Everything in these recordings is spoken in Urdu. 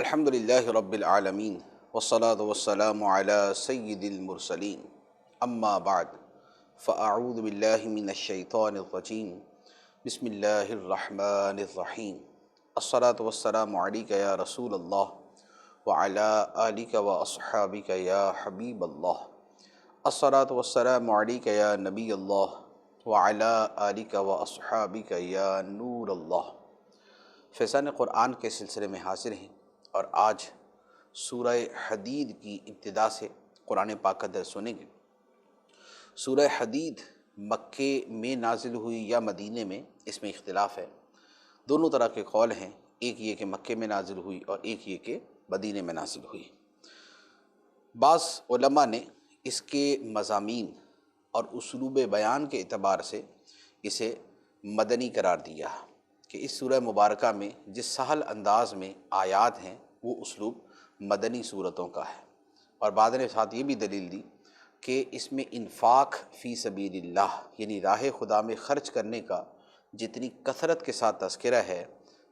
الحمد للہ رب العالمین والصلاة والسلام علی سید المرسلین اما بعد فاعوذ باللہ من الشیطان الرجیم بسم اللہ الرحمن الرحیم الصلاة والسلام علیک یا رسول اللہ وعلی آلک واصحابک یا حبیب اللہ الصلاة والسلام علیک یا نبی اللہ وعلی آلک واصحابک یا نور اللہ۔ فیضان قرآن کے سلسلے میں حاضر ہیں اور آج سورہ حدید کی ابتدا سے قرآن پاک کا درس سنیں گے۔ سورہ حدید مکے میں نازل ہوئی یا مدینے میں، اس میں اختلاف ہے۔ دونوں طرح کے قول ہیں، ایک یہ کہ مکے میں نازل ہوئی اور ایک یہ کہ مدینے میں نازل ہوئی۔ بعض علماء نے اس کے مضامین اور اسلوب بیان کے اعتبار سے اسے مدنی قرار دیا کہ اس سورہ مبارکہ میں جس سہل انداز میں آیات ہیں وہ اسلوب مدنی صورتوں کا ہے، اور بعد نے ساتھ یہ بھی دلیل دی کہ اس میں انفاق فی سبیل اللہ یعنی راہ خدا میں خرچ کرنے کا جتنی کثرت کے ساتھ تذکرہ ہے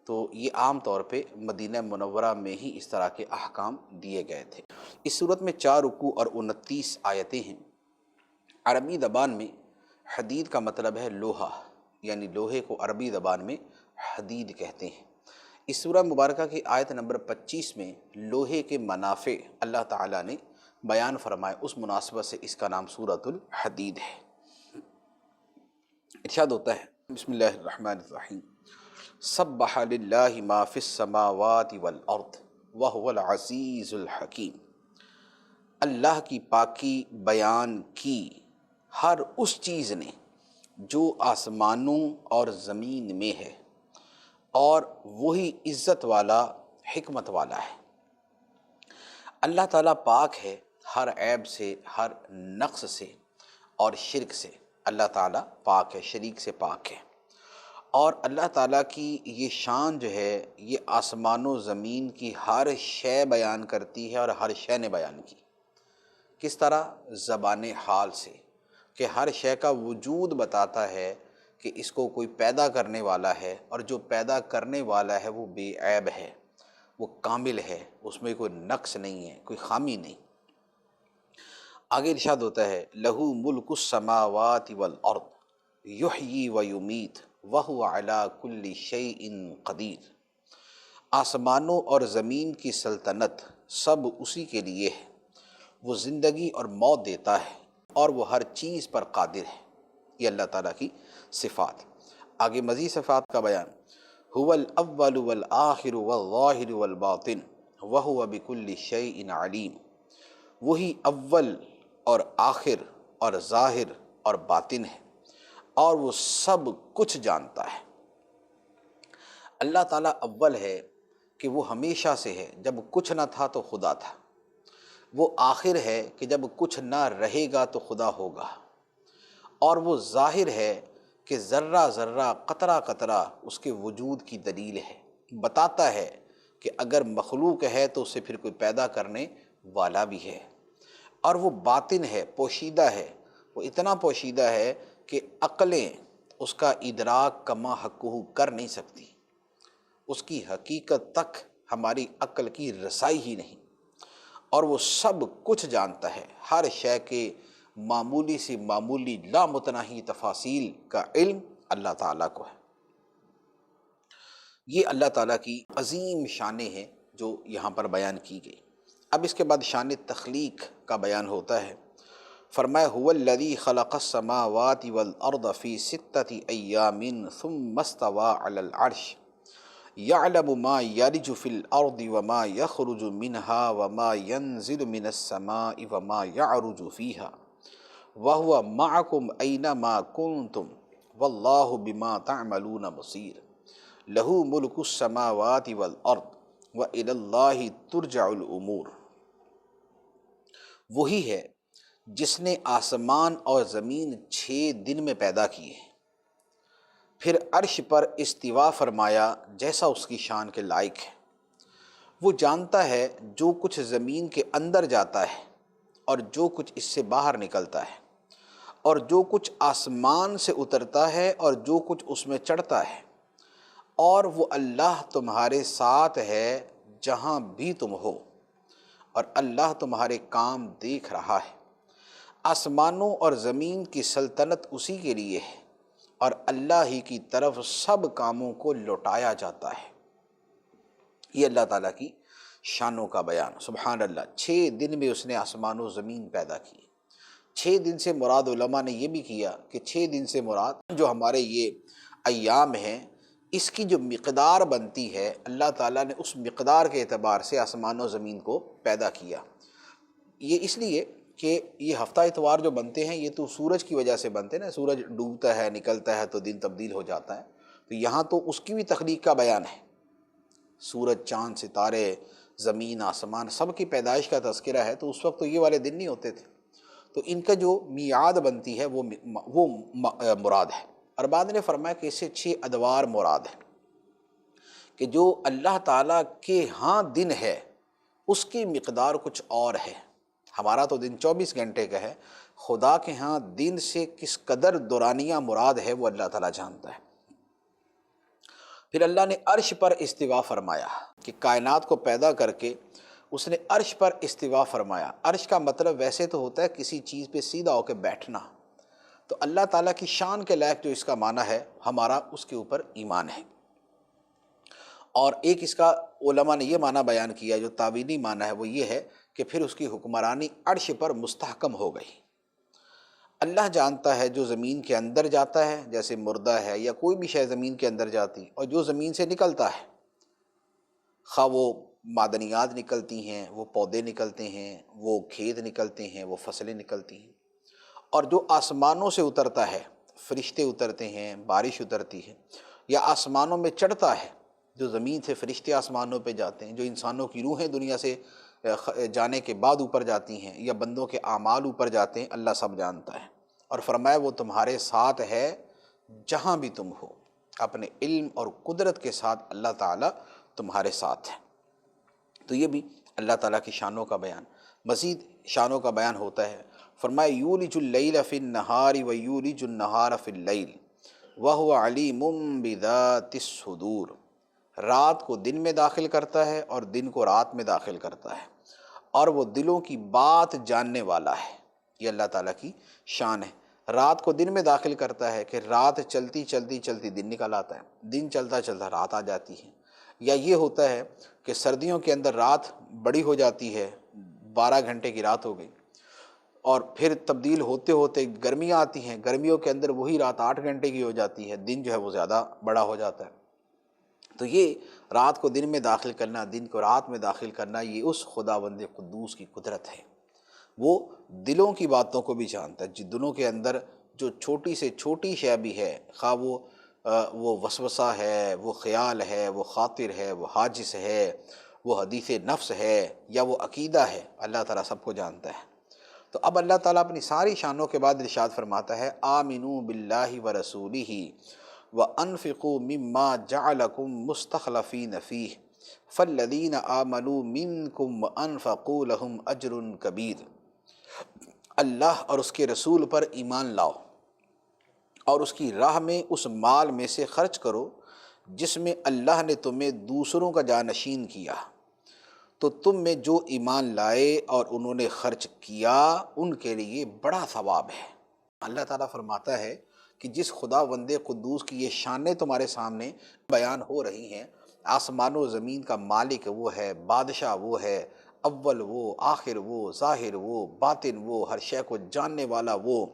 تو یہ عام طور پہ مدینہ منورہ میں ہی اس طرح کے احکام دیے گئے تھے۔ اس صورت میں 4 رکوع اور 29 آیتیں ہیں۔ عربی زبان میں حدید کا مطلب ہے لوہا، یعنی لوہے کو عربی زبان میں حدید کہتے ہیں۔ اس سورہ مبارکہ کی آیت نمبر 25 میں لوہے کے منافع اللہ تعالیٰ نے بیان فرمائے، اس مناسبت سے اس کا نام سورۃ الحدید ہے۔ ارشاد ہوتا ہے بسم اللہ الرحمن الرحیم، سبح للہ ما فی السماوات والارض وہو العزیز الحکیم۔ اللہ کی پاکی بیان کی ہر اس چیز نے جو آسمانوں اور زمین میں ہے، اور وہی عزت والا حکمت والا ہے۔ اللہ تعالیٰ پاک ہے ہر عیب سے، ہر نقص سے اور شرک سے۔ اللہ تعالیٰ پاک ہے، شریک سے پاک ہے، اور اللہ تعالیٰ کی یہ شان جو ہے یہ آسمان و زمین کی ہر شے بیان کرتی ہے، اور ہر شے نے بیان کی۔ کس طرح؟ زبان حال سے، کہ ہر شے کا وجود بتاتا ہے کہ اس کو کوئی پیدا کرنے والا ہے، اور جو پیدا کرنے والا ہے وہ بے عیب ہے، وہ کامل ہے، اس میں کوئی نقص نہیں ہے، کوئی خامی نہیں۔ آگے ارشاد ہوتا ہے لَهُ مُلْكُ السَّمَاوَاتِ وَالْأَرْضِ يُحْيِي وَيُمِيتُ وَهُوَ عَلَى كُلِّ شَيْءٍ قَدِيرٌ۔ آسمانوں اور زمین کی سلطنت سب اسی کے لیے ہے، وہ زندگی اور موت دیتا ہے اور وہ ہر چیز پر قادر ہے۔ یہ اللہ تعالیٰ کی صفات۔ آگے مزید صفات کا بیان، هو الاول والآخر والظاہر والباطن وہو بکل شیء علیم۔ وہی اول اور آخر اور ظاہر اور باطن ہے، اور وہ سب کچھ جانتا ہے۔ اللہ تعالیٰ اول ہے کہ وہ ہمیشہ سے ہے، جب کچھ نہ تھا تو خدا تھا۔ وہ آخر ہے کہ جب کچھ نہ رہے گا تو خدا ہوگا، اور وہ ظاہر ہے کہ ذرہ ذرہ قطرہ قطرہ اس کے وجود کی دلیل ہے، بتاتا ہے کہ اگر مخلوق ہے تو اسے پھر کوئی پیدا کرنے والا بھی ہے۔ اور وہ باطن ہے، پوشیدہ ہے، وہ اتنا پوشیدہ ہے کہ عقلیں اس کا ادراک کما حقہ کر نہیں سکتی، اس کی حقیقت تک ہماری عقل کی رسائی ہی نہیں، اور وہ سب کچھ جانتا ہے۔ ہر شے کے معمولی سے معمولی لامتناہی تفاصیل کا علم اللہ تعالیٰ کو ہے۔ یہ اللہ تعالیٰ کی عظیم شانیں ہیں جو یہاں پر بیان کی گئی۔ اب اس کے بعد شان تخلیق کا بیان ہوتا ہے۔ فرمایا هو الذی خلق السماوات والارض فی 6 ایام ثم استوى علی العرش یعلم ما یلج فی الارض وما یخرج منها وما ینزل من السماء وما یعرج فیہا وَهُوَ مَعَكُمْ أَيْنَمَا كُنْتُمْ وَاللَّهُ بِمَا تَعْمَلُونَ بَصِيرٌ لَهُ مُلْكُ السَّمَاوَاتِ وَالْأَرْضِ وَإِلَى اللَّهِ تُرْجَعُ الْأُمُورُ۔ وہی ہے جس نے آسمان اور زمین 6 دن میں پیدا کیے، پھر عرش پر استوا فرمایا جیسا اس کی شان کے لائق ہے۔ وہ جانتا ہے جو کچھ زمین کے اندر جاتا ہے اور جو کچھ اس سے باہر نکلتا ہے، اور جو کچھ آسمان سے اترتا ہے اور جو کچھ اس میں چڑھتا ہے، اور وہ اللہ تمہارے ساتھ ہے جہاں بھی تم ہو، اور اللہ تمہارے کام دیکھ رہا ہے۔ آسمانوں اور زمین کی سلطنت اسی کے لیے ہے، اور اللہ ہی کی طرف سب کاموں کو لوٹایا جاتا ہے۔ یہ اللہ تعالیٰ کی شانوں کا بیان۔ سبحان اللہ، 6 دن میں اس نے آسمان و زمین پیدا کی۔ 6 دن سے مراد علماء نے یہ بھی کیا کہ 6 دن سے مراد جو ہمارے یہ ایام ہیں، اس کی جو مقدار بنتی ہے، اللہ تعالیٰ نے اس مقدار کے اعتبار سے آسمان و زمین کو پیدا کیا۔ یہ اس لیے کہ یہ ہفتہ اتوار جو بنتے ہیں یہ تو سورج کی وجہ سے بنتے ہیں نا، سورج ڈوبتا ہے نکلتا ہے تو دن تبدیل ہو جاتا ہے، تو یہاں تو اس کی بھی تخلیق کا بیان ہے۔ سورج، چاند، ستارے، زمین، آسمان، سب کی پیدائش کا تذکرہ ہے، تو اس وقت تو یہ والے دن نہیں ہوتے تھے، تو ان کا جو میعاد بنتی ہے وہ مراد ہے۔ اور بعد نے فرمایا کہ اس سے 6 ادوار مراد ہے، کہ جو اللہ تعالیٰ کے ہاں دن ہے اس کی مقدار کچھ اور ہے۔ ہمارا تو دن 24 گھنٹے کا ہے، خدا کے ہاں دن سے کس قدر دورانیہ مراد ہے وہ اللہ تعالیٰ جانتا ہے۔ پھر اللہ نے عرش پر استوا فرمایا، کہ کائنات کو پیدا کر کے اس نے عرش پر استوا فرمایا۔ عرش کا مطلب ویسے تو ہوتا ہے کسی چیز پہ سیدھا ہو کے بیٹھنا، تو اللہ تعالیٰ کی شان کے لائق جو اس کا معنی ہے، ہمارا اس کے اوپر ایمان ہے۔ اور ایک اس کا علماء نے یہ معنی بیان کیا، جو تاویلی معنی ہے وہ یہ ہے کہ پھر اس کی حکمرانی عرش پر مستحکم ہو گئی۔ اللہ جانتا ہے جو زمین کے اندر جاتا ہے، جیسے مردہ ہے یا کوئی بھی شے زمین کے اندر جاتی، اور جو زمین سے نکلتا ہے، خواہ وہ معدنیات نکلتی ہیں، وہ پودے نکلتے ہیں، وہ کھیت نکلتے ہیں، وہ فصلیں نکلتی ہیں، اور جو آسمانوں سے اترتا ہے، فرشتے اترتے ہیں، بارش اترتی ہے، یا آسمانوں میں چڑھتا ہے، جو زمین سے فرشتے آسمانوں پہ جاتے ہیں، جو انسانوں کی روحیں دنیا سے جانے کے بعد اوپر جاتی ہیں، یا بندوں کے اعمال اوپر جاتے ہیں، اللہ سب جانتا ہے۔ اور فرمایا وہ تمہارے ساتھ ہے جہاں بھی تم ہو، اپنے علم اور قدرت کے ساتھ اللہ تعالیٰ تمہارے ساتھ ہے۔ تو یہ بھی اللہ تعالیٰ کی شانوں کا بیان۔ مزید شانوں کا بیان ہوتا ہے، فرمایا یولج اللیل فی النہار ویولج النہار فی اللیل وہو علیم بذات الصدور۔ رات کو دن میں داخل کرتا ہے اور دن کو رات میں داخل کرتا ہے، اور وہ دلوں کی بات جاننے والا ہے۔ یہ اللہ تعالیٰ کی شان ہے۔ رات کو دن میں داخل کرتا ہے کہ رات چلتی چلتی چلتی دن نکل آتا ہے، دن چلتا چلتا رات آ جاتی ہے۔ یا یہ ہوتا ہے کہ سردیوں کے اندر رات بڑی ہو جاتی ہے، 12 گھنٹے کی رات ہو گئی، اور پھر تبدیل ہوتے ہوتے گرمیاں آتی ہیں، گرمیوں کے اندر وہی رات 8 گھنٹے کی ہو جاتی ہے، دن جو ہے وہ زیادہ بڑا ہو جاتا ہے۔ تو یہ رات کو دن میں داخل کرنا، دن کو رات میں داخل کرنا، یہ اس خداوند قدوس کی قدرت ہے۔ وہ دلوں کی باتوں کو بھی جانتا ہے، دلوں کے اندر جو چھوٹی سے چھوٹی شے بھی ہے، خواہ وہ وسوسہ ہے، وہ خیال ہے، وہ خاطر ہے، وہ حاجس ہے، وہ حدیث نفس ہے، یا وہ عقیدہ ہے، اللہ تعالیٰ سب کو جانتا ہے۔ تو اب اللہ تعالیٰ اپنی ساری شانوں کے بعد ارشاد فرماتا ہے، آمنوا باللہ ورسولہ وانفقوا مما جعلکم مستخلفین فیہ فالذین آمنوا منکم وانفقوا لہم اجر کبیر۔ اللہ اور اس کے رسول پر ایمان لاؤ، اور اس کی راہ میں اس مال میں سے خرچ کرو جس میں اللہ نے تمہیں دوسروں کا جانشین کیا، تو تم میں جو ایمان لائے اور انہوں نے خرچ کیا ان کے لیے بڑا ثواب ہے۔ اللہ تعالیٰ فرماتا ہے کہ جس خداوند قدوس کی یہ شانیں تمہارے سامنے بیان ہو رہی ہیں، آسمان و زمین کا مالک وہ ہے، بادشاہ وہ ہے، اول وہ، آخر وہ، ظاہر وہ، باطن وہ، ہر شے کو جاننے والا وہ،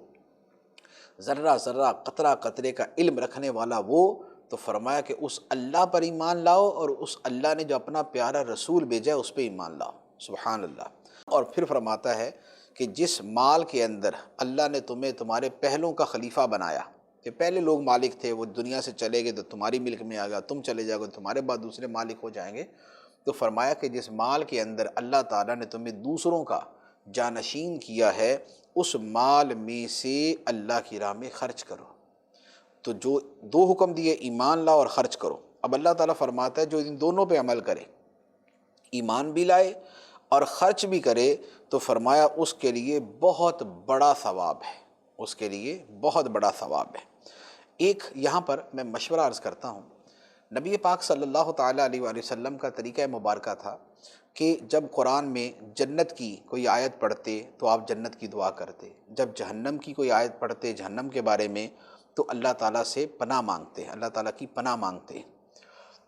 ذرہ ذرہ قطرہ قطرے کا علم رکھنے والا وہ، تو فرمایا کہ اس اللہ پر ایمان لاؤ، اور اس اللہ نے جو اپنا پیارا رسول بھیجا ہے اس پہ ایمان لاؤ۔ سبحان اللہ۔ اور پھر فرماتا ہے کہ جس مال کے اندر اللہ نے تمہیں تمہارے پہلوں کا خلیفہ بنایا، کہ پہلے لوگ مالک تھے، وہ دنیا سے چلے گئے تو تمہاری ملک میں آ گیا، تم چلے جاؤ گے تمہارے بعد دوسرے مالک ہو جائیں گے، تو فرمایا کہ جس مال کے اندر اللہ تعالیٰ نے تمہیں دوسروں کا جانشین کیا ہے، اس مال میں سے اللہ کی راہ میں خرچ کرو۔ تو جو 2 حکم دیے، ایمان لاؤ اور خرچ کرو، اب اللہ تعالیٰ فرماتا ہے جو ان دونوں پہ عمل کرے، ایمان بھی لائے اور خرچ بھی کرے، تو فرمایا اس کے لیے بہت بڑا ثواب ہے، اس کے لیے بہت بڑا ثواب ہے۔ ایک یہاں پر میں مشورہ عرض کرتا ہوں، نبی پاک صلی اللہ تعالیٰ علیہ وآلہ وسلم کا طریقہ مبارکہ تھا کہ جب قرآن میں جنت کی کوئی آیت پڑھتے تو آپ جنت کی دعا کرتے، جب جہنم کی کوئی آیت پڑھتے جہنم کے بارے میں تو اللہ تعالیٰ سے پناہ مانگتے، اللہ تعالیٰ کی پناہ مانگتے۔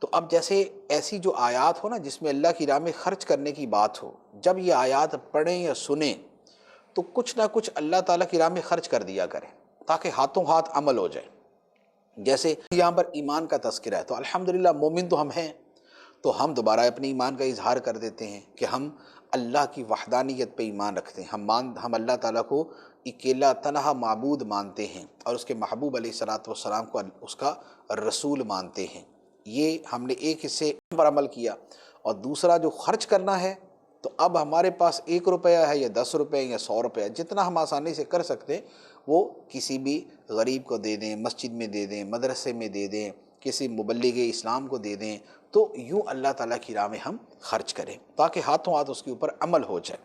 تو اب جیسے ایسی جو آیات ہو نا جس میں اللہ کی راہ میں خرچ کرنے کی بات ہو، جب یہ آیات پڑھیں یا سنیں تو کچھ نہ کچھ اللہ تعالیٰ کی راہ میں خرچ کر دیا کریں تاکہ ہاتھوں ہاتھ عمل ہو جائے۔ جیسے یہاں پر ایمان کا تذکرہ ہے تو الحمدللہ مومن تو ہم ہیں، تو ہم دوبارہ اپنے ایمان کا اظہار کر دیتے ہیں کہ ہم اللہ کی وحدانیت پہ ایمان رکھتے ہیں، ہم اللہ تعالیٰ کو اکیلا تنہا معبود مانتے ہیں اور اس کے محبوب علیہ الصلاۃ والسلام کو اس کا رسول مانتے ہیں۔ یہ ہم نے ایک حصے پر عمل کیا، اور دوسرا جو خرچ کرنا ہے تو اب ہمارے پاس 1 روپیہ ہے یا 10 روپے یا 100 روپیہ، جتنا ہم آسانی سے کر سکتے وہ کسی بھی غریب کو دے دیں، مسجد میں دے دیں، مدرسے میں دے دیں، کسی مبلغ اسلام کو دے دیں، تو یوں اللہ تعالیٰ کی راہ میں ہم خرچ کریں تاکہ ہاتھوں ہاتھ اس کے اوپر عمل ہو جائے۔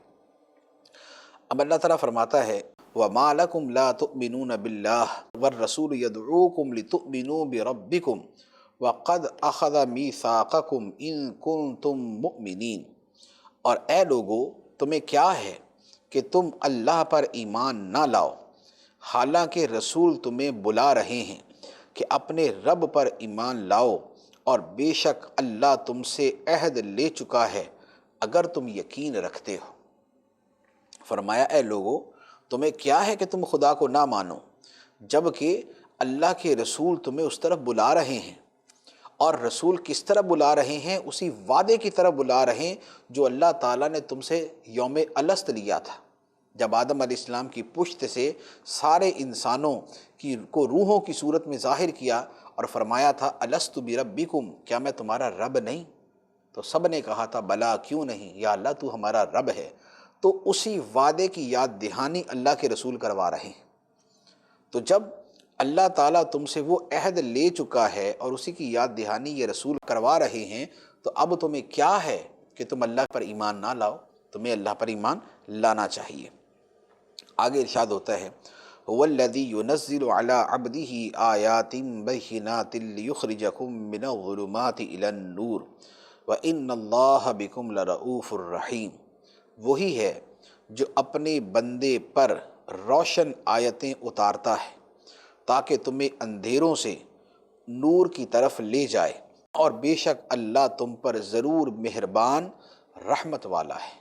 اب اللہ تعالیٰ فرماتا ہے وَمَا لَكُمْ لَا تُؤْمِنُونَ بِاللَّهِ وَالرَّسُولُ يَدْعُوكُمْ لِتُؤْمِنُوا بِرَبِّكُمْ وَقَدْ أَخَذَ مِيثَاقَكُمْ إِن كُنتُم مُؤْمِنِينَ، اور اے لوگو تمہیں کیا ہے کہ تم اللہ پر ایمان نہ لاؤ، حالانکہ رسول تمہیں بلا رہے ہیں کہ اپنے رب پر ایمان لاؤ، اور بے شک اللہ تم سے عہد لے چکا ہے اگر تم یقین رکھتے ہو۔ فرمایا اے لوگو تمہیں کیا ہے کہ تم خدا کو نہ مانو جبکہ اللہ کے رسول تمہیں اس طرف بلا رہے ہیں، اور رسول کس طرف بلا رہے ہیں؟ اسی وعدے کی طرف بلا رہے ہیں جو اللہ تعالیٰ نے تم سے یوم الست لیا تھا، جب آدم علیہ السلام کی پشت سے سارے انسانوں کو روحوں کی صورت میں ظاہر کیا اور فرمایا تھا الست بربکم، کیا میں تمہارا رب نہیں؟ تو سب نے کہا تھا بلا، کیوں نہیں یا اللہ تو ہمارا رب ہے۔ تو اسی وعدے کی یاد دہانی اللہ کے رسول کروا رہے ہیں۔ تو جب اللہ تعالیٰ تم سے وہ عہد لے چکا ہے اور اسی کی یاد دہانی یہ رسول کروا رہے ہیں، تو اب تمہیں کیا ہے کہ تم اللہ پر ایمان نہ لاؤ؟ تمہیں اللہ پر ایمان لانا چاہیے۔ آگے ارشاد ہوتا ہے هو الذی ينزل على عبده آیات بینات لیخرجکم من الظلمات الی النور وان اللہ بکم لرؤوف الرحیم، وہی ہے جو اپنے بندے پر روشن آیتیں اتارتا ہے تاکہ تمہیں اندھیروں سے نور کی طرف لے جائے، اور بے شک اللہ تم پر ضرور مہربان رحمت والا ہے۔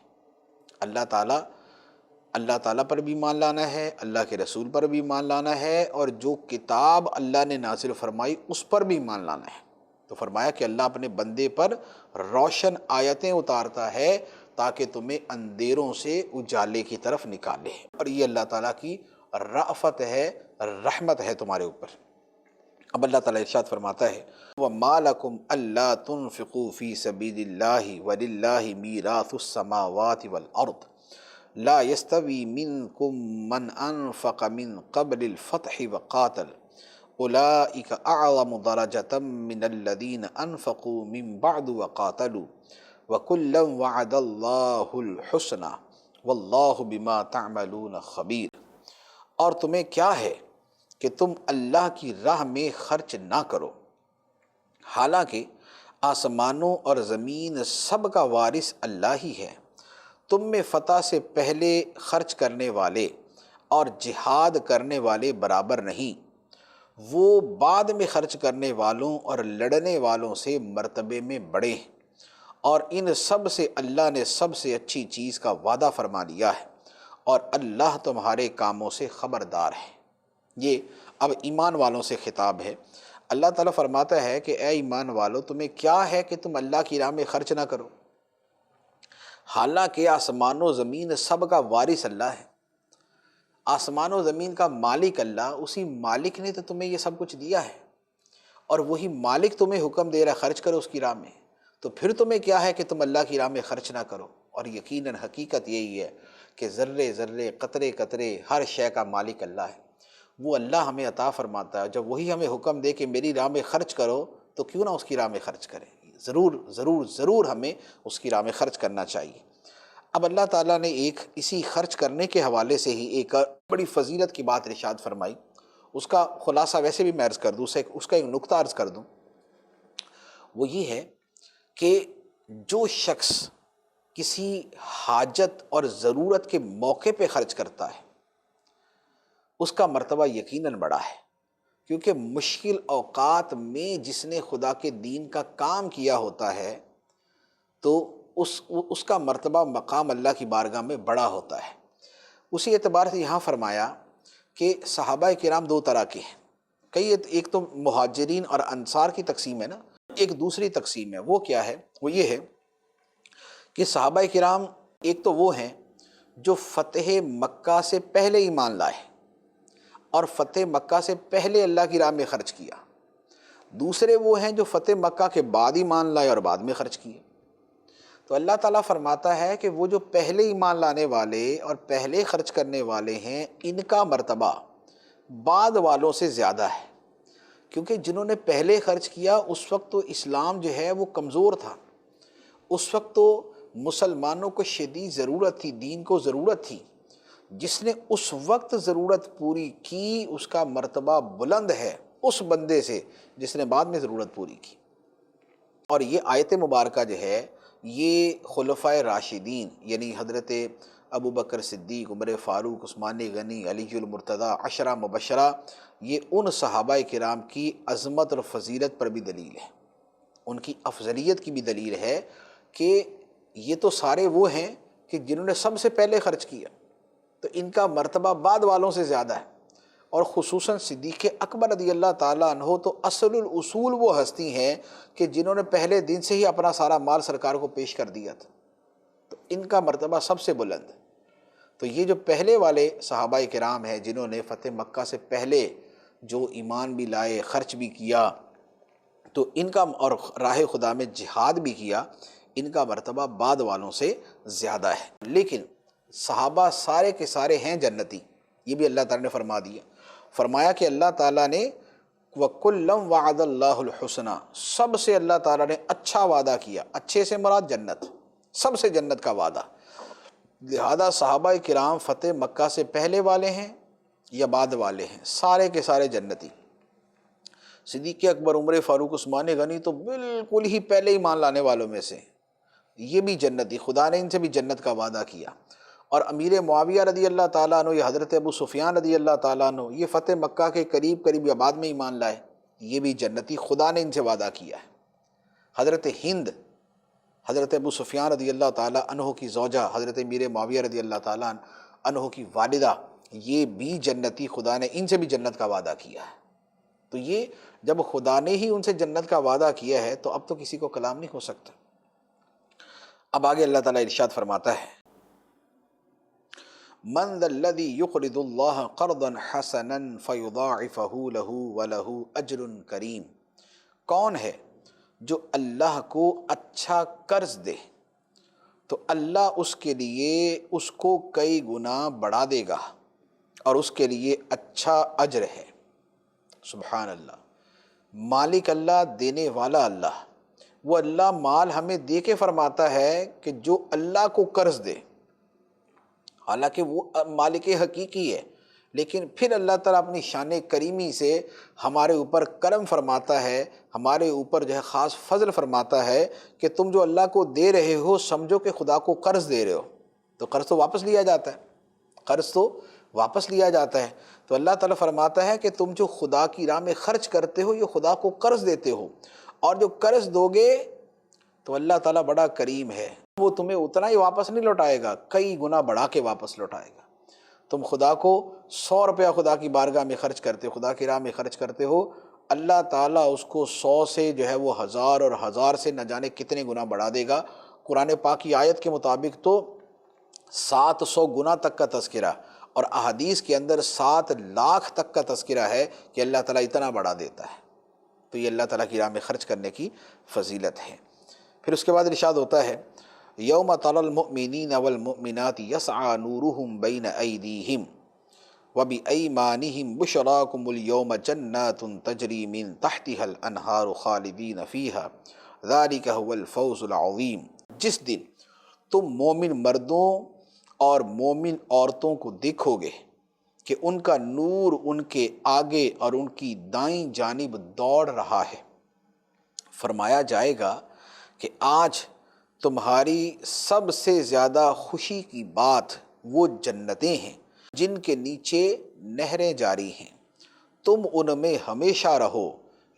اللہ تعالیٰ پر بھی ایمان لانا ہے، اللہ کے رسول پر بھی ایمان لانا ہے، اور جو کتاب اللہ نے نازل فرمائی اس پر بھی ایمان لانا ہے۔ تو فرمایا کہ اللہ اپنے بندے پر روشن آیتیں اتارتا ہے تاکہ تمہیں اندھیروں سے اجالے کی طرف نکالے، اور یہ اللہ تعالیٰ کی رأفت ہے، رحمت ہے تمہارے اوپر۔ اب اللہ تعالیٰ ارشاد فرماتا ہے وَمَا لَكُمْ أَلَّا تُنْفِقُوا فِي سَبِيلِ اللَّهِ وَلِلَّهِ مِيرَاثُ السَّمَاوَاتِ وَالْأَرْضِ لَا يَسْتَوِي مِنْكُمْ مَنْ أَنْفَقَ مِنْ قَبْلِ الْفَتْحِ وَقَاتَلَ أُولَئِكَ أَعْظَمُ دَرَجَةً مِنَ الَّذِينَ أَنْفَقُوا مِنْ بَعْدُ وَقَاتَلُوا وَكُلًّا وَعَدَ اللَّهُ الْحُسْنَى وَاللَّهُ بِمَا تَعْمَلُونَ خَبِيرٌ، اور تمہیں کیا ہے کہ تم اللہ کی راہ میں خرچ نہ کرو، حالانکہ آسمانوں اور زمین سب کا وارث اللہ ہی ہے، تم میں فتح سے پہلے خرچ کرنے والے اور جہاد کرنے والے برابر نہیں، وہ بعد میں خرچ کرنے والوں اور لڑنے والوں سے مرتبے میں بڑے ہیں، اور ان سب سے اللہ نے سب سے اچھی چیز کا وعدہ فرما لیا ہے، اور اللہ تمہارے کاموں سے خبردار ہے۔ یہ اب ایمان والوں سے خطاب ہے۔ اللہ تعالیٰ فرماتا ہے کہ اے ایمان والو تمہیں کیا ہے کہ تم اللہ کی راہ میں خرچ نہ کرو، حالانکہ آسمان و زمین سب کا وارث اللہ ہے، آسمان و زمین کا مالک اللہ، اسی مالک نے تو تمہیں یہ سب کچھ دیا ہے، اور وہی مالک تمہیں حکم دے رہا ہے خرچ کرو اس کی راہ میں، تو پھر تمہیں کیا ہے کہ تم اللہ کی راہ میں خرچ نہ کرو۔ اور یقیناً حقیقت یہی ہے کہ ذرے ذرے قطرے قطرے ہر شے کا مالک اللہ ہے، وہ اللہ ہمیں عطا فرماتا ہے۔ جب وہی ہمیں حکم دے کہ میری راہ میں خرچ کرو تو کیوں نہ اس کی راہ میں خرچ کریں، ضرور ضرور ضرور ہمیں اس کی راہ میں خرچ کرنا چاہیے۔ اب اللہ تعالیٰ نے ایک اسی خرچ کرنے کے حوالے سے ہی ایک بڑی فضیلت کی بات ارشاد فرمائی، اس کا خلاصہ ویسے بھی میں عرض کر دوں، اس کا ایک نقطہ عرض کر دوں۔ وہ یہ ہے کہ جو شخص کسی حاجت اور ضرورت کے موقع پہ خرچ کرتا ہے اس کا مرتبہ یقیناً بڑا ہے، کیونکہ مشکل اوقات میں جس نے خدا کے دین کا کام کیا ہوتا ہے تو اس کا مرتبہ مقام اللہ کی بارگاہ میں بڑا ہوتا ہے۔ اسی اعتبار سے یہاں فرمایا کہ صحابہ کرام دو طرح کے ہیں، ایک تو مہاجرین اور انصار کی تقسیم ہے نا، ایک دوسری تقسیم ہے، وہ کیا ہے؟ وہ یہ ہے کہ صحابہ کرام ایک تو وہ ہیں جو فتح مکہ سے پہلے ایمان لائے اور فتح مکہ سے پہلے اللہ کی راہ میں خرچ کیا، دوسرے وہ ہیں جو فتح مکہ کے بعد ایمان لائے اور بعد میں خرچ کیے۔ تو اللہ تعالیٰ فرماتا ہے کہ وہ جو پہلے ایمان لانے والے اور پہلے خرچ کرنے والے ہیں ان کا مرتبہ بعد والوں سے زیادہ ہے، کیونکہ جنہوں نے پہلے خرچ کیا اس وقت تو اسلام جو ہے وہ کمزور تھا، اس وقت تو مسلمانوں کو شدید ضرورت تھی، دین کو ضرورت تھی۔ جس نے اس وقت ضرورت پوری کی اس کا مرتبہ بلند ہے اس بندے سے جس نے بعد میں ضرورت پوری کی۔ اور یہ آیت مبارکہ جو ہے یہ خلفائے راشدین یعنی حضرت ابو بکر صدیق، عمر فاروق، عثمان غنی، علی المرتضیٰ، عشرہ مبشرہ، یہ ان صحابہ کرام کی عظمت اور فضیلت پر بھی دلیل ہے، ان کی افضلیت کی بھی دلیل ہے کہ یہ تو سارے وہ ہیں کہ جنہوں نے سب سے پہلے خرچ کیا، تو ان کا مرتبہ بعد والوں سے زیادہ ہے۔ اور خصوصاً صدیق اکبر رضی اللہ تعالیٰ عنہ تو اصل الاصول وہ ہستی ہیں کہ جنہوں نے پہلے دن سے ہی اپنا سارا مال سرکار کو پیش کر دیا تھا، تو ان کا مرتبہ سب سے بلند ہے۔ تو یہ جو پہلے والے صحابہ کرام ہیں جنہوں نے فتح مکہ سے پہلے جو ایمان بھی لائے، خرچ بھی کیا، تو ان کا اور راہ خدا میں جہاد بھی کیا، ان کا مرتبہ بعد والوں سے زیادہ ہے۔ لیکن صحابہ سارے کے سارے ہیں جنتی، یہ بھی اللہ تعالیٰ نے فرما دیا، فرمایا کہ اللہ تعالیٰ نے وَكُلًّا وَعَدَ اللَّهُ الْحُسْنَى، سب سے اللہ تعالیٰ نے اچھا وعدہ کیا، اچھے سے مراد جنت، سب سے جنت کا وعدہ۔ لہذا صحابہ کرام فتح مکہ سے پہلے والے ہیں یا بعد والے ہیں، سارے کے سارے جنتی۔ صدیق اکبر، عمر فاروق، عثمان غنی تو بالکل ہی پہلے ایمان لانے والوں میں سے، یہ بھی جنتی، خدا نے ان سے بھی جنت کا وعدہ کیا۔ اور امیر معاویہ رضی اللہ تعالیٰ عنہ یا حضرت ابو سفیان رضی اللہ تعالیٰ عنہ یہ فتح مکہ کے قریب یا بعد میں ایمان لائے، یہ بھی جنتی، خدا نے ان سے وعدہ کیا ہے۔ حضرت ہند، حضرت ابو سفیان رضی اللہ تعالیٰ عنہ کی زوجہ، حضرت امیر معاویہ رضی اللہ تعالیٰ عنہ کی والدہ، یہ بھی جنتی، خدا نے ان سے بھی جنت کا وعدہ کیا ہے۔ تو یہ جب خدا نے ہی ان سے جنت کا وعدہ کیا ہے تو اب تو کسی کو کلام نہیں ہو سکتا۔ اب آگے اللہ تعالیٰ ارشاد فرماتا ہے من ذا الذی یقرض اللہ قرضا حسنا فیضاعفہ لہ ولہ اجر کریم، کون ہے جو اللہ کو اچھا قرض دے تو اللہ اس کے لیے اس کو کئی گنا بڑھا دے گا اور اس کے لیے اچھا اجر ہے۔ سبحان اللہ، مالک اللہ، دینے والا اللہ، وہ اللہ مال ہمیں دے کے فرماتا ہے کہ جو اللہ کو قرض دے، حالانکہ وہ مالک حقیقی ہے، لیکن پھر اللہ تعالیٰ اپنی شان کریمی سے ہمارے اوپر کرم فرماتا ہے، ہمارے اوپر جو ہے خاص فضل فرماتا ہے کہ تم جو اللہ کو دے رہے ہو سمجھو کہ خدا کو قرض دے رہے ہو، تو قرض تو واپس لیا جاتا ہے، قرض تو واپس لیا جاتا ہے۔ تو اللہ تعالیٰ فرماتا ہے کہ تم جو خدا کی راہ میں خرچ کرتے ہو یہ خدا کو قرض دیتے ہو، اور جو قرض دو گے تو اللہ تعالیٰ بڑا کریم ہے، وہ تمہیں اتنا ہی واپس نہیں لوٹائے گا، کئی گنا بڑھا کے واپس لوٹائے گا۔ تم خدا کو 100 روپیہ خدا کی بارگاہ میں خرچ کرتے ہو، خدا کی راہ میں خرچ کرتے ہو، اللہ تعالیٰ اس کو 100 سے جو ہے وہ 1000 اور 1000 سے نہ جانے کتنے گنا بڑھا دے گا۔ قرآن پاک کی آیت کے مطابق تو 700 گنا تک کا تذکرہ، اور احادیث کے اندر 7 لاکھ تک کا تذکرہ ہے کہ اللہ تعالیٰ اتنا بڑھا دیتا ہے۔ تو یہ اللہ تعالیٰ کی راہ میں خرچ کرنے کی فضیلت ہے۔ پھر اس کے بعد ارشاد ہوتا ہے یوم تری المؤمنین والمؤمنات یسعی نورہم بین ایدیہم وبایمانہم بشراکم اليوم جنات تجری من تحتها الانہار خالدین فیہا ذالک هو الفوز العظیم، جس دن تم مومن مردوں اور مومن عورتوں کو دیکھو گے کہ ان کا نور ان کے آگے اور ان کی دائیں جانب دوڑ رہا ہے، فرمایا جائے گا کہ آج تمہاری سب سے زیادہ خوشی کی بات وہ جنتیں ہیں جن کے نیچے نہریں جاری ہیں، تم ان میں ہمیشہ رہو،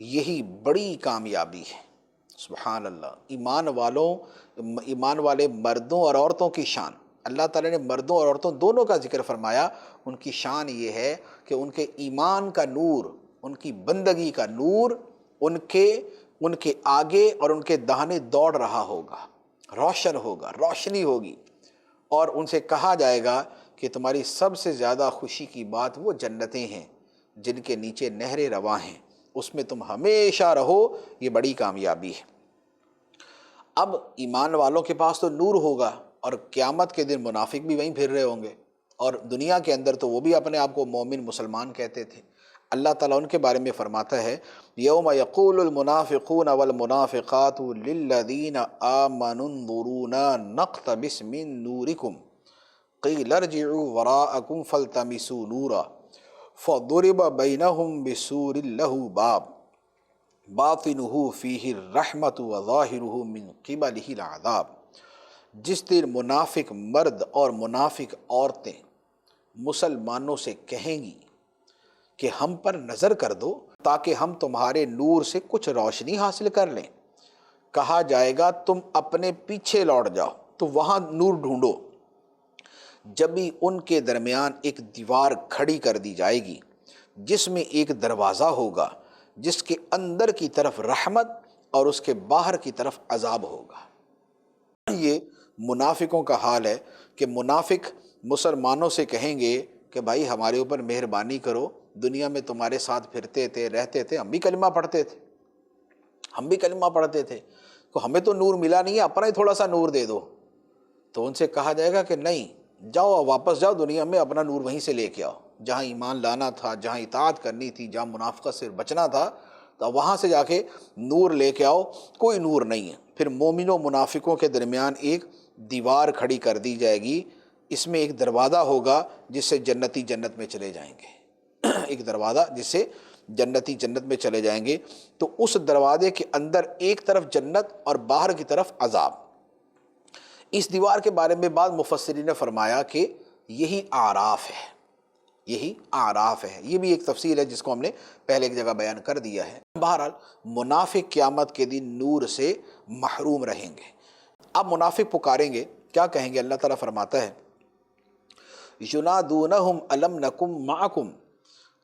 یہی بڑی کامیابی ہے۔ سبحان اللہ۔ ایمان والے مردوں اور عورتوں کی شان، اللہ تعالیٰ نے مردوں اور عورتوں دونوں کا ذکر فرمایا۔ ان کی شان یہ ہے کہ ان کے ایمان کا نور، ان کی بندگی کا نور ان کے آگے اور ان کے داہنے دوڑ رہا ہوگا، روشن ہوگا، روشنی ہوگی، اور ان سے کہا جائے گا کہ تمہاری سب سے زیادہ خوشی کی بات وہ جنتیں ہیں جن کے نیچے نہریں رواں ہیں، اس میں تم ہمیشہ رہو، یہ بڑی کامیابی ہے۔ اب ایمان والوں کے پاس تو نور ہوگا، اور قیامت کے دن منافق بھی وہیں پھر رہے ہوں گے، اور دنیا کے اندر تو وہ بھی اپنے آپ کو مومن مسلمان کہتے تھے۔ اللہ تعالیٰ ان کے بارے میں فرماتا ہے، یوم یقول المنافقون والمنافقات للذین آمنوا انظرونا نقتبس من نورکم قیل ارجعوا وراءکم فالتمسوا نورا فضرب بینہم بسور لہ باب باطنہ فیہ الرحمۃ وظاہرہ من قبلہ العذاب۔ جس دن منافق مرد اور منافق عورتیں مسلمانوں سے کہیں گی کہ ہم پر نظر کر دو تاکہ ہم تمہارے نور سے کچھ روشنی حاصل کر لیں، کہا جائے گا تم اپنے پیچھے لوٹ جاؤ، تو وہاں نور ڈھونڈو۔ جب بھی ان کے درمیان ایک دیوار کھڑی کر دی جائے گی جس میں ایک دروازہ ہوگا، جس کے اندر کی طرف رحمت اور اس کے باہر کی طرف عذاب ہوگا۔ یہ منافقوں کا حال ہے کہ منافق مسلمانوں سے کہیں گے کہ بھائی ہمارے اوپر مہربانی کرو، دنیا میں تمہارے ساتھ پھرتے تھے، رہتے تھے، ہم بھی کلمہ پڑھتے تھے، تو ہمیں تو نور ملا نہیں ہے، اپنا ہی تھوڑا سا نور دے دو۔ تو ان سے کہا جائے گا کہ نہیں، جاؤ واپس جاؤ دنیا میں، اپنا نور وہیں سے لے کے آؤ، جہاں ایمان لانا تھا، جہاں اطاعت کرنی تھی، جہاں منافقت سے بچنا تھا، تو وہاں سے جا کے نور لے کے آؤ، کوئی نور نہیں ہے۔ پھر مومنوں منافقوں کے درمیان ایک دیوار کھڑی کر دی جائے گی، اس میں ایک دروازہ ہوگا جس سے جنتی جنت میں چلے جائیں گے، ایک دروازہ جس سے جنتی جنت میں چلے جائیں گے، تو اس دروازے کے اندر ایک طرف جنت اور باہر کی طرف عذاب۔ اس دیوار کے بارے میں بعض مفسرین نے فرمایا کہ یہی اعراف ہے، یہ بھی ایک تفسیر ہے جس کو ہم نے پہلے ایک جگہ بیان کر دیا ہے۔ بہرحال منافق قیامت کے دن نور سے محروم رہیں گے۔ اب منافق پکاریں گے، کیا کہیں گے؟ اللہ تعالیٰ فرماتا ہے، ینادونہم الم نکم معکم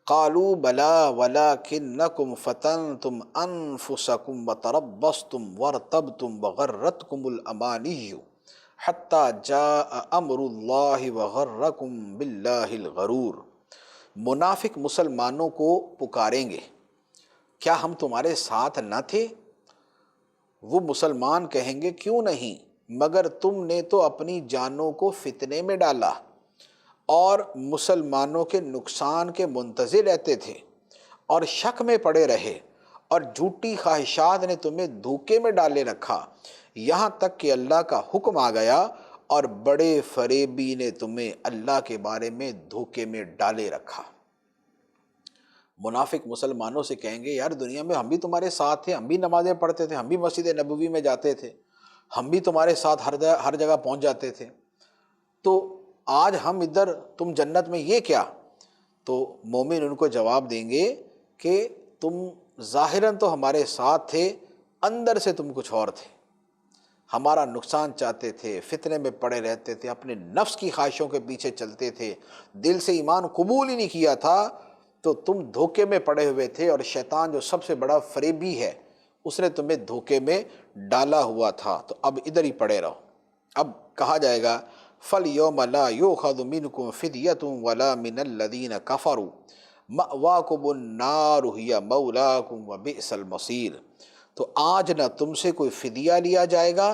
قالوا بلا ولکنکم فتنتم انفسکم وتربصتم وارتبتم وغرتکم الامانی حتی جاء امر اللہ وغرکم باللہ الغرور۔ منافق مسلمانوں کو پکاریں گے، کیا ہم تمہارے ساتھ نہ تھے؟ وہ مسلمان کہیں گے، کیوں نہیں، مگر تم نے تو اپنی جانوں کو فتنے میں ڈالا اور مسلمانوں کے نقصان کے منتظر رہتے تھے اور شک میں پڑے رہے، اور جھوٹی خواہشات نے تمہیں دھوکے میں ڈالے رکھا، یہاں تک کہ اللہ کا حکم آ گیا اور بڑے فریبی نے تمہیں اللہ کے بارے میں دھوکے میں ڈالے رکھا۔ منافق مسلمانوں سے کہیں گے، یار دنیا میں ہم بھی تمہارے ساتھ تھے، ہم بھی نمازیں پڑھتے تھے، ہم بھی مسجد نبوی میں جاتے تھے، ہم بھی تمہارے ساتھ ہر جگہ پہنچ جاتے تھے، تو آج ہم ادھر تم جنت میں، یہ کیا؟ تو مومن ان کو جواب دیں گے کہ تم ظاہراً تو ہمارے ساتھ تھے، اندر سے تم کچھ اور تھے، ہمارا نقصان چاہتے تھے، فتنے میں پڑے رہتے تھے، اپنے نفس کی خواہشوں کے پیچھے چلتے تھے، دل سے ایمان قبول ہی نہیں کیا تھا، تو تم دھوکے میں پڑے ہوئے تھے، اور شیطان جو سب سے بڑا فریبی ہے اس نے تمہیں دھوکے میں ڈالا ہوا تھا، تو اب ادھر ہی پڑے رہو۔ اب کہا جائے گا، فَالْيَوْمَ لَا يُؤْخَذُ مِنْكُمْ فِدْيَةٌ وَلَا مِنَ الَّذِينَ كَفَرُوا مَأْوَاكُمُ النَّارُ هِيَ مَوْلَاكُمْ وَبِئْسَ الْمَصِيرُ۔ تو آج نہ تم سے کوئی فدیہ لیا جائے گا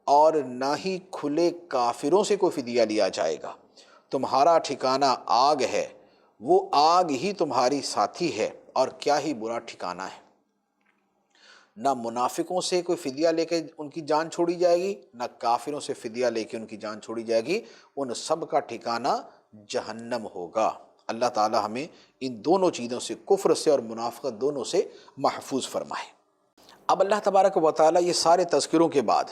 اور نہ ہی کھلے کافروں سے کوئی فدیہ لیا جائے گا، تمہارا ٹھکانہ آگ ہے، وہ آگ ہی تمہاری ساتھی ہے، اور کیا ہی برا ٹھکانہ ہے۔ نہ منافقوں سے کوئی فدیہ لے کے ان کی جان چھوڑی جائے گی، نہ کافروں سے فدیہ لے کے ان کی جان چھوڑی جائے گی، ان سب کا ٹھکانہ جہنم ہوگا۔ اللہ تعالی ہمیں ان دونوں چیزوں سے، کفر سے اور منافقت دونوں سے محفوظ فرمائے۔ اب اللہ تبارک و تعالیٰ یہ سارے تذکروں کے بعد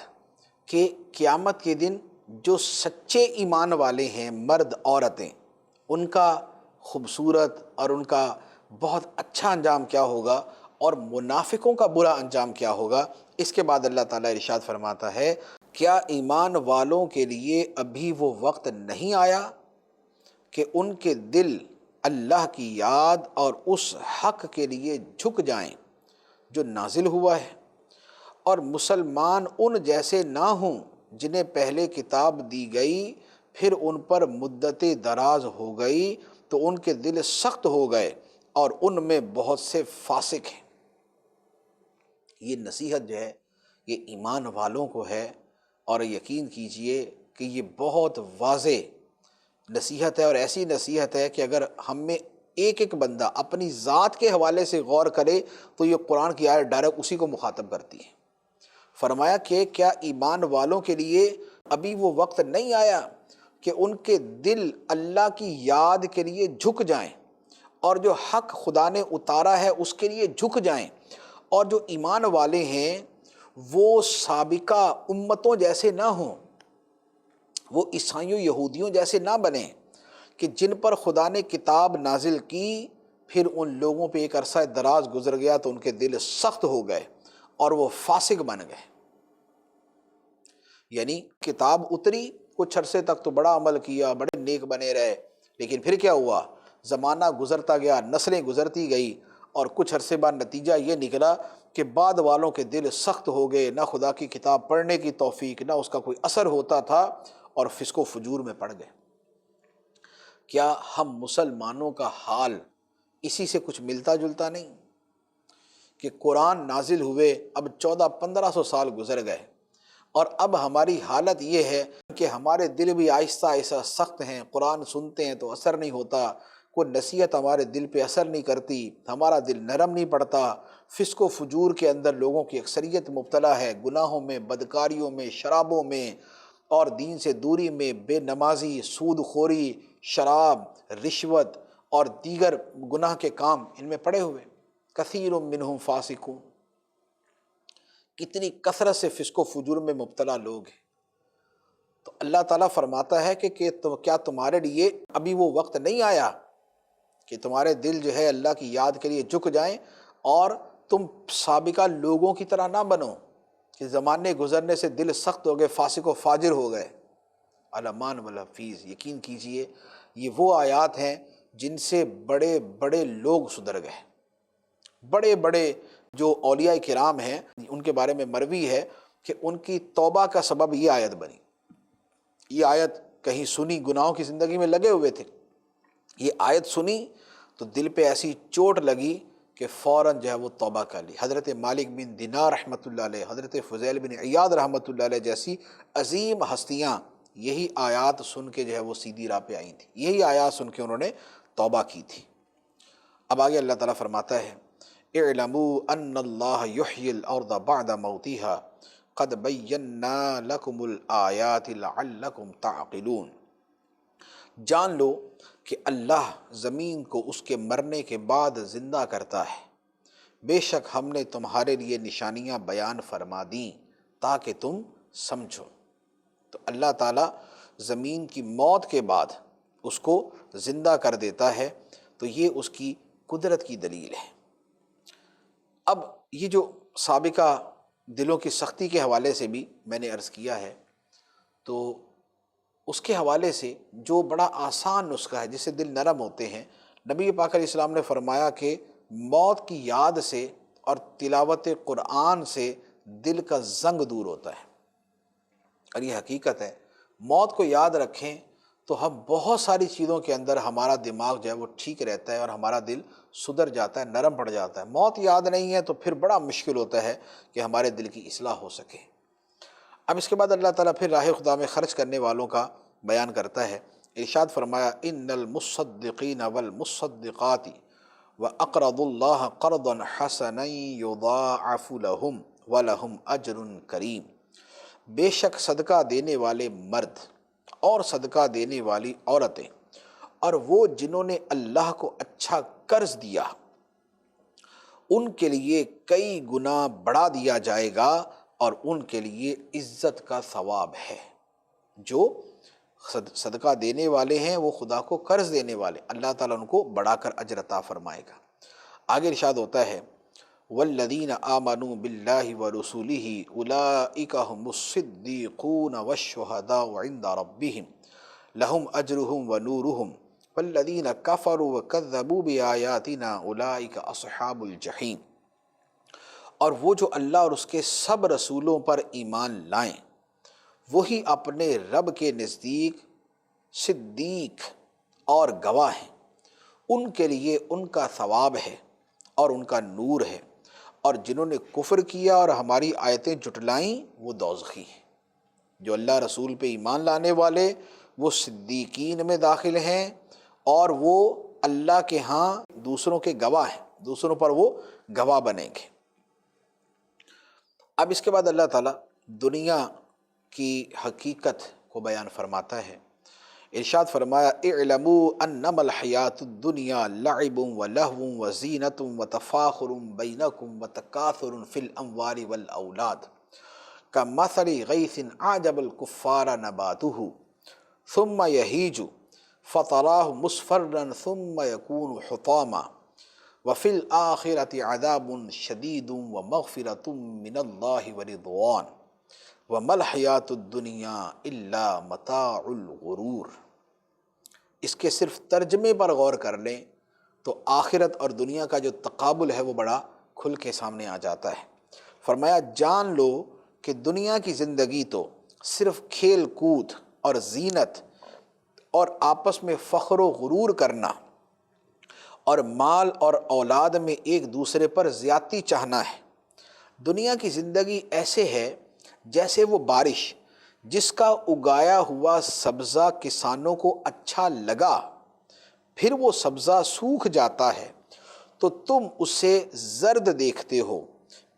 کہ قیامت کے دن جو سچے ایمان والے ہیں مرد عورتیں، ان کا خوبصورت اور ان کا بہت اچھا انجام کیا ہوگا اور منافقوں کا برا انجام کیا ہوگا، اس کے بعد اللہ تعالیٰ ارشاد فرماتا ہے کیا ایمان والوں کے لیے ابھی وہ وقت نہیں آیا کہ ان کے دل اللہ کی یاد اور اس حق کے لیے جھک جائیں جو نازل ہوا ہے، اور مسلمان ان جیسے نہ ہوں جنہیں پہلے کتاب دی گئی پھر ان پر مدت دراز ہو گئی تو ان کے دل سخت ہو گئے اور ان میں بہت سے فاسق ہیں۔ یہ نصیحت جو ہے یہ ایمان والوں کو ہے، اور یقین کیجئے کہ یہ بہت واضح نصیحت ہے، اور ایسی نصیحت ہے کہ اگر ہم میں ایک ایک بندہ اپنی ذات کے حوالے سے غور کرے تو یہ قرآن کی آیت ڈائریکٹ اسی کو مخاطب کرتی ہے۔ فرمایا کہ کیا ایمان والوں کے لیے ابھی وہ وقت نہیں آیا کہ ان کے دل اللہ کی یاد کے لیے جھک جائیں اور جو حق خدا نے اتارا ہے اس کے لیے جھک جائیں، اور جو ایمان والے ہیں وہ سابقہ امتوں جیسے نہ ہوں، وہ عیسائیوں یہودیوں جیسے نہ بنیں کہ جن پر خدا نے کتاب نازل کی پھر ان لوگوں پہ ایک عرصہ دراز گزر گیا تو ان کے دل سخت ہو گئے اور وہ فاسق بن گئے۔ یعنی کتاب اتری، کچھ عرصے تک تو بڑا عمل کیا، بڑے نیک بنے رہے، لیکن پھر کیا ہوا؟ زمانہ گزرتا گیا، نسلیں گزرتی گئی، اور کچھ عرصے بعد نتیجہ یہ نکلا کہ بعد والوں کے دل سخت ہو گئے، نہ خدا کی کتاب پڑھنے کی توفیق، نہ اس کا کوئی اثر ہوتا تھا، اور فسق و فجور میں پڑ گئے۔ کیا ہم مسلمانوں کا حال اسی سے کچھ ملتا جلتا نہیں کہ قرآن نازل ہوئے اب 1400-1500 سال گزر گئے، اور اب ہماری حالت یہ ہے کہ ہمارے دل بھی آہستہ آہستہ سخت ہیں، قرآن سنتے ہیں تو اثر نہیں ہوتا، کوئی نصیحت ہمارے دل پہ اثر نہیں کرتی، ہمارا دل نرم نہیں پڑتا، فسق و فجور کے اندر لوگوں کی اکثریت مبتلا ہے، گناہوں میں، بدکاریوں میں، شرابوں میں، اور دین سے دوری میں، بے نمازی، سود خوری، شراب، رشوت اور دیگر گناہ کے کام ان میں پڑے ہوئے۔ کثیر منہم فاسقون، کتنی کثرت سے فسق و فجور میں مبتلا لوگ ہیں۔ تو اللہ تعالیٰ فرماتا ہے کہ کیا تمہارے لیے ابھی وہ وقت نہیں آیا کہ تمہارے دل جو ہے اللہ کی یاد کے لیے جھک جائیں اور تم سابقہ لوگوں کی طرح نہ بنو کہ زمانے گزرنے سے دل سخت ہو گئے، فاسق و فاجر ہو گئے۔ علمان والحفیظ، یقین کیجئے یہ وہ آیات ہیں جن سے بڑے بڑے لوگ سدھر گئے۔ بڑے بڑے جو اولیاء کرام ہیں ان کے بارے میں مروی ہے کہ ان کی توبہ کا سبب یہ آیت بنی۔ یہ آیت کہیں سنی، گناہوں کی زندگی میں لگے ہوئے تھے، یہ آیت سنی تو دل پہ ایسی چوٹ لگی کہ فوراً جو ہے وہ توبہ کر لی۔ حضرت مالک بن دینار رحمۃ اللہ علیہ، حضرت فضیل بن عیاض رحمۃ اللہ علیہ جیسی عظیم ہستیاں یہی آیات سن کے جو ہے وہ سیدھی راہ پہ آئی تھیں، یہی آیات سن کے انہوں نے توبہ کی تھی۔ اب آگے اللہ تعالیٰ فرماتا ہے اعلموا ان اللہ یحیی الارض بعد موتها قد بینا لکم الآیات لعلکم تعقلون۔ جان لو کہ اللہ زمین کو اس کے مرنے کے بعد زندہ کرتا ہے، بے شک ہم نے تمہارے لیے نشانیاں بیان فرما دیں تاکہ تم سمجھو۔ تو اللہ تعالیٰ زمین کی موت کے بعد اس کو زندہ کر دیتا ہے، تو یہ اس کی قدرت کی دلیل ہے۔ اب یہ جو سابقہ دلوں کی سختی کے حوالے سے بھی میں نے عرض کیا ہے، تو اس کے حوالے سے جو بڑا آسان نسخہ ہے جس سے دل نرم ہوتے ہیں، نبی پاک علیہ السلام نے فرمایا کہ موت کی یاد سے اور تلاوت قرآن سے دل کا زنگ دور ہوتا ہے، اور یہ حقیقت ہے۔ موت کو یاد رکھیں تو ہم بہت ساری چیزوں کے اندر ہمارا دماغ جو ہے وہ ٹھیک رہتا ہے اور ہمارا دل سدھر جاتا ہے، نرم پڑ جاتا ہے۔ موت یاد نہیں ہے تو پھر بڑا مشکل ہوتا ہے کہ ہمارے دل کی اصلاح ہو سکے۔ اب اس کے بعد اللہ تعالیٰ پھر راہ خدا میں خرچ کرنے والوں کا بیان کرتا ہے۔ ارشاد فرمایا ان المصدقین والمصدقات واقرضوا اللہ قرضا حسنا یضاعف لهم ولهم اجر کریم۔ بے شک صدقہ دینے والے مرد اور صدقہ دینے والی عورتیں اور وہ جنہوں نے اللہ کو اچھا قرض دیا، ان کے لیے کئی گنا بڑھا دیا جائے گا اور ان کے لیے عزت کا ثواب ہے۔ جو صدقہ دینے والے ہیں وہ خدا کو قرض دینے والے، اللہ تعالیٰ ان کو بڑھا کر اجر عطا فرمائے گا۔ آگے ارشاد ہوتا ہے والذین آمنوا باللہ ورسولہ اولئک هم الصدیقون والشہداء عند ربہم لہم اجرہم ونورہم والذین کفروا وکذبوا بآیاتنا اولئک اصحاب الجحیم۔ اور وہ جو اللہ اور اس کے سب رسولوں پر ایمان لائیں وہی اپنے رب کے نزدیک صدیق اور گواہ ہیں، ان کے لیے ان کا ثواب ہے اور ان کا نور ہے، اور جنہوں نے کفر کیا اور ہماری آیتیں جھٹلائیں وہ دوزخی ہیں۔ جو اللہ رسول پہ ایمان لانے والے وہ صدیقین میں داخل ہیں اور وہ اللہ کے ہاں دوسروں کے گواہ ہیں، دوسروں پر وہ گواہ بنیں گے۔ اب اس کے بعد اللہ تعالیٰ دنیا کی حقیقت کو بیان فرماتا ہے۔ ارشاد فرمایا اعلموا انما الحیات الدنیا لعب ولہو وزینۃ وتفاخر بینکم وتکاثر فی الاموال والاولاد کمثل غیث اعجب الکفار نباتہ ثم یہیج فتراہ مصفرا ثم یکون حطاما وفی الآخرۃ عذاب شدید ومغفرۃ من اللہ ورضوان وَمَا الْحَيَاةُ الدُّنْيَا إِلَّا مَتَاعُ الْغُرُورِ۔ اس کے صرف ترجمے پر غور کر لیں تو آخرت اور دنیا کا جو تقابل ہے وہ بڑا کھل کے سامنے آ جاتا ہے۔ فرمایا جان لو کہ دنیا کی زندگی تو صرف کھیل کود اور زینت اور آپس میں فخر و غرور کرنا اور مال اور اولاد میں ایک دوسرے پر زیادتی چاہنا ہے۔ دنیا کی زندگی ایسے ہے جیسے وہ بارش جس کا اگایا ہوا سبزہ کسانوں کو اچھا لگا، پھر وہ سبزہ سوکھ جاتا ہے تو تم اسے زرد دیکھتے ہو،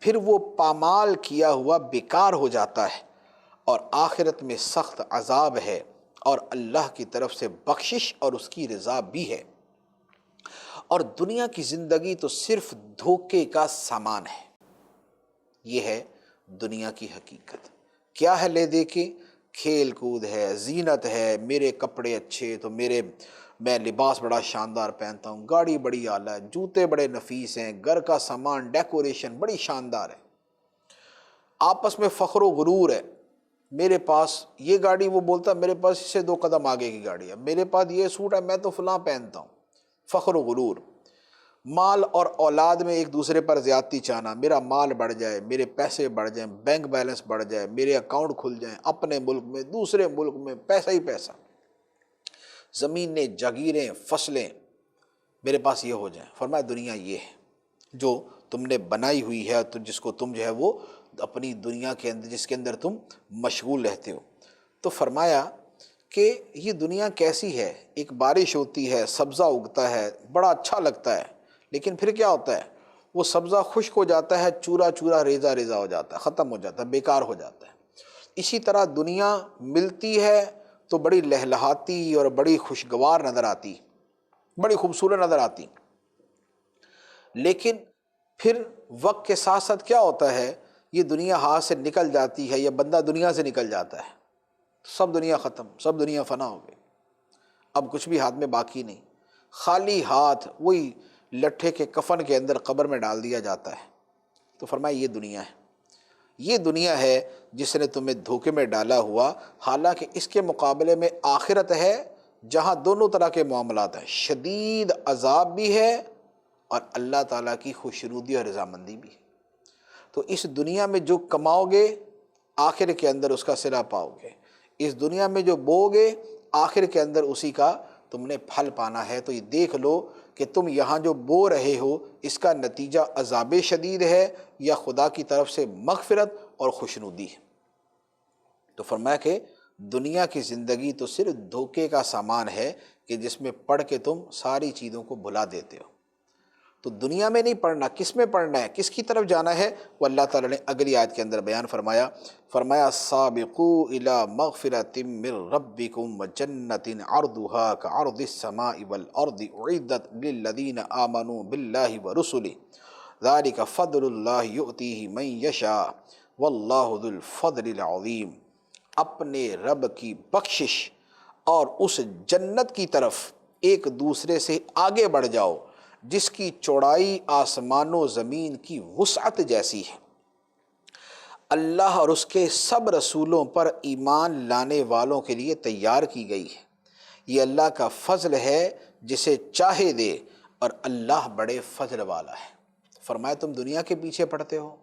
پھر وہ پامال کیا ہوا بیکار ہو جاتا ہے، اور آخرت میں سخت عذاب ہے اور اللہ کی طرف سے بخشش اور اس کی رضا بھی ہے۔ اور دنیا کی زندگی تو صرف دھوکے کا سامان ہے۔ یہ ہے دنیا کی حقیقت۔ کیا ہے لے دے کے؟ کھیل کود ہے، زینت ہے، میرے کپڑے اچھے تو میں لباس بڑا شاندار پہنتا ہوں، گاڑی بڑی اعلیٰ ہے، جوتے بڑے نفیس ہیں، گھر کا سامان ڈیکوریشن بڑی شاندار ہے، آپس میں فخر و غرور ہے۔ میرے پاس یہ گاڑی، وہ بولتا میرے پاس اس سے 2 قدم آگے کی گاڑی ہے، میرے پاس یہ سوٹ ہے، میں تو فلاں پہنتا ہوں۔ فخر و غرور، مال اور اولاد میں ایک دوسرے پر زیادتی چاہنا، میرا مال بڑھ جائے، میرے پیسے بڑھ جائیں، بینک بیلنس بڑھ جائے، میرے اکاؤنٹ کھل جائیں، اپنے ملک میں دوسرے ملک میں پیسہ ہی پیسہ، زمینیں جاگیریں فصلیں میرے پاس یہ ہو جائیں۔ فرمایا دنیا یہ ہے جو تم نے بنائی ہوئی ہے، تو جس کو تم جو ہے وہ اپنی دنیا کے اندر، جس کے اندر تم مشغول رہتے ہو۔ تو فرمایا کہ یہ دنیا کیسی ہے؟ ایک بارش ہوتی ہے، سبزہ اگتا ہے، بڑا اچھا لگتا ہے، لیکن پھر کیا ہوتا ہے؟ وہ سبزہ خشک ہو جاتا ہے، چورا چورا ریزہ ریزہ ہو جاتا ہے، ختم ہو جاتا ہے، بیکار ہو جاتا ہے۔ اسی طرح دنیا ملتی ہے تو بڑی لہلہاتی اور بڑی خوشگوار نظر آتی، بڑی خوبصورت نظر آتی، لیکن پھر وقت کے ساتھ ساتھ کیا ہوتا ہے؟ یہ دنیا ہاتھ سے نکل جاتی ہے، یا بندہ دنیا سے نکل جاتا ہے، سب دنیا ختم، سب دنیا فنا ہو گئی، اب کچھ بھی ہاتھ میں باقی نہیں، خالی ہاتھ وہی لٹھے کے کفن کے اندر قبر میں ڈال دیا جاتا ہے۔ تو فرمایا یہ دنیا ہے، یہ دنیا ہے جس نے تمہیں دھوکے میں ڈالا ہوا، حالانکہ اس کے مقابلے میں آخرت ہے جہاں دونوں طرح کے معاملات ہیں، شدید عذاب بھی ہے اور اللہ تعالیٰ کی خوشنودی اور رضامندی بھی ہے۔ تو اس دنیا میں جو کماؤ گے آخر کے اندر اس کا صلہ پاؤ گے، اس دنیا میں جو بو گے آخر کے اندر اسی کا تم نے پھل پانا ہے۔ تو یہ دیکھ لو کہ تم یہاں جو بو رہے ہو اس کا نتیجہ عذاب شدید ہے یا خدا کی طرف سے مغفرت اور خوشنودی ہے۔ تو فرمایا کہ دنیا کی زندگی تو صرف دھوکے کا سامان ہے کہ جس میں پڑھ کے تم ساری چیزوں کو بھلا دیتے ہو۔ تو دنیا میں نہیں پڑھنا، کس میں پڑھنا ہے، کس کی طرف جانا ہے؟ وہ اللہ تعالیٰ نے اگلی آیت کے اندر بیان فرمایا سابقوا الی مغفرۃ من ربکم وجنۃ عرضها کعرض السماء والارض اعدت للذین آمنوا باللہ ورسلہ ذالک فضل اللہ یؤتیہ من یشاء واللہ ذو الفضل العظیم۔ اپنے رب کی بخشش اور اس جنت کی طرف ایک دوسرے سے آگے بڑھ جاؤ جس کی چوڑائی آسمان و زمین کی وسعت جیسی ہے۔ اللہ اور اس کے سب رسولوں پر ایمان لانے والوں کے لیے تیار کی گئی ہے۔ یہ اللہ کا فضل ہے جسے چاہے دے، اور اللہ بڑے فضل والا ہے۔ فرمایا تم دنیا کے پیچھے پڑتے ہو،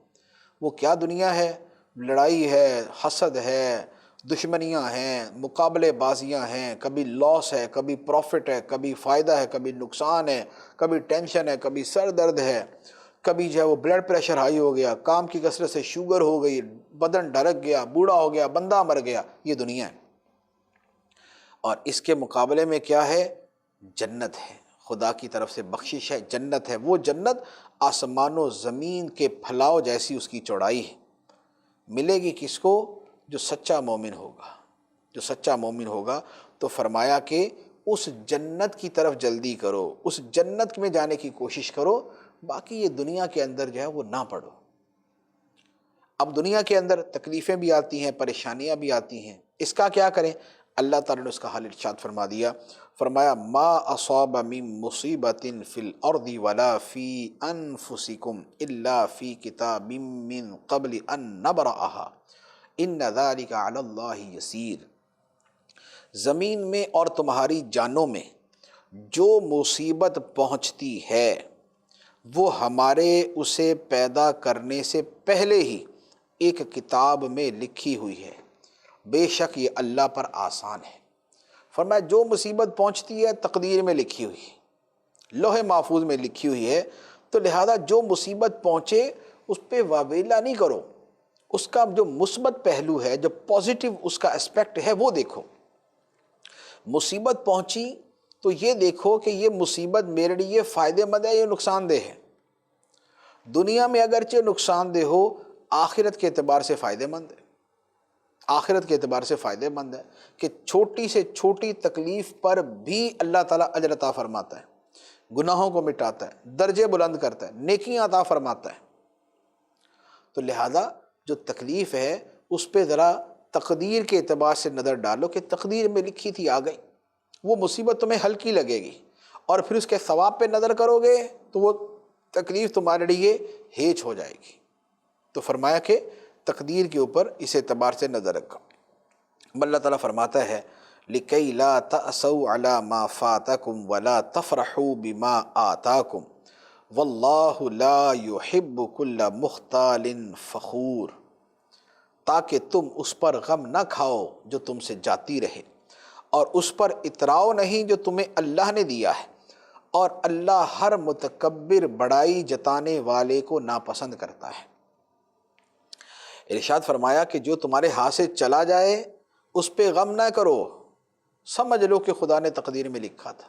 وہ کیا دنیا ہے؟ لڑائی ہے، حسد ہے، دشمنیاں ہیں، مقابلے بازیاں ہیں، کبھی لاس ہے، کبھی پروفٹ ہے، کبھی فائدہ ہے، کبھی نقصان ہے، کبھی ٹینشن ہے، کبھی سر درد ہے، کبھی جو ہے وہ بلڈ پریشر ہائی ہو گیا، کام کی کثرت سے شوگر ہو گئی، بدن ڈھرک گیا، بوڑھا ہو گیا، بندہ مر گیا۔ یہ دنیا ہے، اور اس کے مقابلے میں کیا ہے؟ جنت ہے، خدا کی طرف سے بخشش ہے، جنت ہے۔ وہ جنت آسمان و زمین کے پھیلاؤ جیسی اس کی چوڑائی ہے۔ ملے گی کس کو؟ جو سچا مومن ہوگا۔ جو سچا مومن ہوگا تو فرمایا کہ اس جنت کی طرف جلدی کرو، اس جنت میں جانے کی کوشش کرو، باقی یہ دنیا کے اندر جو ہے وہ نہ پڑو۔ اب دنیا کے اندر تکلیفیں بھی آتی ہیں، پریشانیاں بھی آتی ہیں، اس کا کیا کریں؟ اللہ تعالیٰ نے اس کا حل ارشاد فرما دیا، فرمایا ما اصاب من مصیبت فی الارض ولا فی انفسکم الا فی کتاب من قبل ان نبرأها ان ذلک علی اللہ یسیر۔ زمین میں اور تمہاری جانوں میں جو مصیبت پہنچتی ہے وہ ہمارے اسے پیدا کرنے سے پہلے ہی ایک کتاب میں لکھی ہوئی ہے، بے شک یہ اللہ پر آسان ہے۔ فرمایا جو مصیبت پہنچتی ہے تقدیر میں لکھی ہوئی ہے، لوح محفوظ میں لکھی ہوئی ہے، تو لہذا جو مصیبت پہنچے اس پہ واویلا نہیں کرو، اس کا جو مثبت پہلو ہے، جو پازیٹیو اس کا اسپیکٹ ہے وہ دیکھو۔ مصیبت پہنچی تو یہ دیکھو کہ یہ مصیبت میرے لیے فائدہ مند ہے یا نقصان دہ ہے۔ دنیا میں اگرچہ نقصان دہ ہو، آخرت کے اعتبار سے فائدہ مند ہے۔ آخرت کے اعتبار سے فائدہ مند ہے کہ چھوٹی سے چھوٹی تکلیف پر بھی اللہ تعالیٰ اجر عطا فرماتا ہے، گناہوں کو مٹاتا ہے، درجے بلند کرتا ہے، نیکیاں عطا فرماتا ہے۔ تو لہذا جو تکلیف ہے اس پہ ذرا تقدیر کے اعتبار سے نظر ڈالو کہ تقدیر میں لکھی تھی آ گئی، وہ مصیبت تمہیں ہلکی لگے گی، اور پھر اس کے ثواب پہ نظر کرو گے تو وہ تکلیف تمہارے لیے ہیچ ہو جائے گی۔ تو فرمایا کہ تقدیر کے اوپر اس اعتبار سے نظر رکھو۔ اللہ تعالیٰ فرماتا ہے لِكَيْ لَا تَأْسَوْا عَلَى مَا فَاتَكُمْ وَلَا تَفْرَحُوا بِمَا آتَاكُمْ وَاللَّهُ لَا يُحِبُّ كُلَّ مُخْتَالٍ فَخُورٍ، تاکہ تم اس پر غم نہ کھاؤ جو تم سے جاتی رہے، اور اس پر اتراؤ نہیں جو تمہیں اللہ نے دیا ہے، اور اللہ ہر متکبر بڑائی جتانے والے کو ناپسند کرتا ہے۔ ارشاد فرمایا کہ جو تمہارے ہاتھ سے چلا جائے اس پہ غم نہ کرو، سمجھ لو کہ خدا نے تقدیر میں لکھا تھا،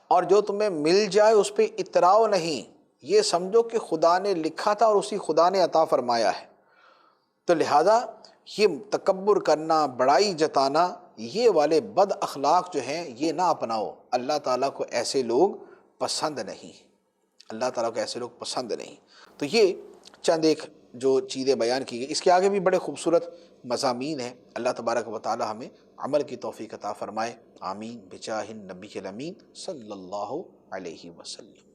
اور جو تمہیں مل جائے اس پہ اتراؤ نہیں، یہ سمجھو کہ خدا نے لکھا تھا اور اسی خدا نے عطا فرمایا ہے۔ تو لہذا یہ تکبر کرنا، بڑائی جتانا، یہ والے بد اخلاق جو ہیں یہ نہ اپناؤ۔ اللہ تعالیٰ کو ایسے لوگ پسند نہیں، اللہ تعالیٰ کو ایسے لوگ پسند نہیں۔ تو یہ چند ایک جو چیزیں بیان کی گئی، اس کے آگے بھی بڑے خوبصورت مضامین ہیں۔ اللہ تبارک و تعالی ہمیں عمل کی توفیق عطا فرمائے، آمین بجاہ النبی الامین صلی اللہ علیہ وسلم۔